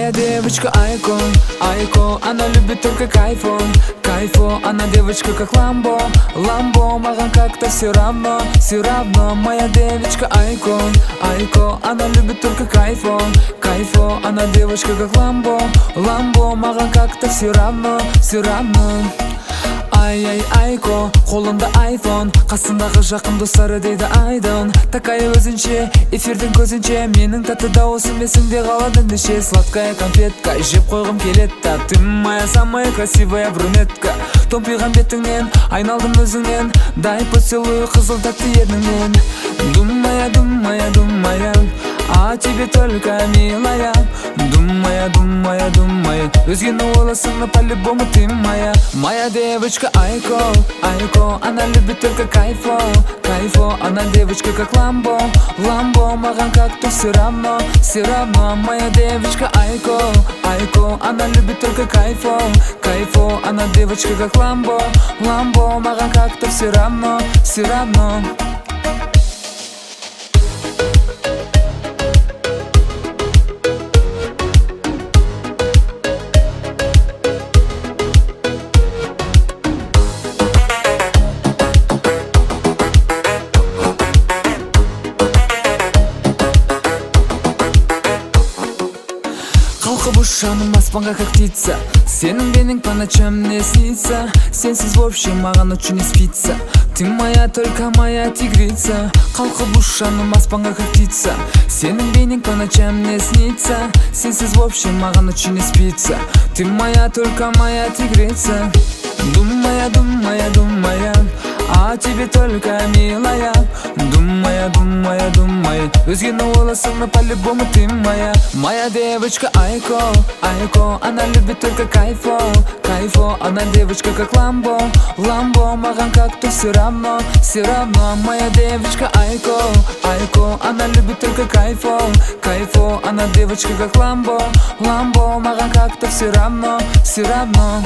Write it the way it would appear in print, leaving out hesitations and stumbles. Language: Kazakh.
Моя девочка Айко, Айко, она любит только кайфо, кайфо. Она девочка как Ламбо, Ламбо, маған как-то все равно, все равно. Моя девочка Айко, Айко, она любит только кайфо, кайфо. Она девочка как Ламбо, Ламбо, маған как-то все равно, все равно. Ай-ай Айко, қолында айфон, қасындағы жақын достары дейді айдон. Такая өзінше, эфирдің көзінше, менің тәтті дауысым есіңде қалады ендеше. Сладкая конфетка, жеп қойғым келеді. Ты моя самая красивая брюнетка. Томпиған бетіңнен, айналдым өзіңнен, дай поцелуй қызыл тәтті ерніңнен. Думая, думая, думая, а тебе только милая. Думая, думая, думая, өзгені ойласың, но по-любому ты моя. Моя девочка Айко, Айко, она любит только кайфо, кайфо. Она девочка как Ламбо, Ламбо, маған как-то все равно, все равно. Моя девочка Айко, Айко, она любит только кайфо, кайфо. Она девочка как Ламбо, Ламбо, маған как-то все равно, все равно. Қалқып ұшамын аспанға как птица, сенің бенің по ночам мне снится. Сенсіз вообще маған ночью не спится. Ты моя, только моя тигрица. Қалқып ұшамын аспанға как птица, сенің бенің по ночам мне снится. Сенсіз вообще маған ночью не спится. Ты моя, только моя тигрица. Думая, думая, думая, а тебе только милая. Думая, думая, думая, өзгені ойласың, но по-любому ты моя. Моя девочка Айко, Айко, она любит только кайфо, кайфо. Она девочка как Ламбо, Ламбо, маған как-то все равно, все равно. Моя девочка Айко, Айко, она любит только кайфо, кайфо. Она девочка как Ламбо, Ламбо, маған как-то все равно, все равно.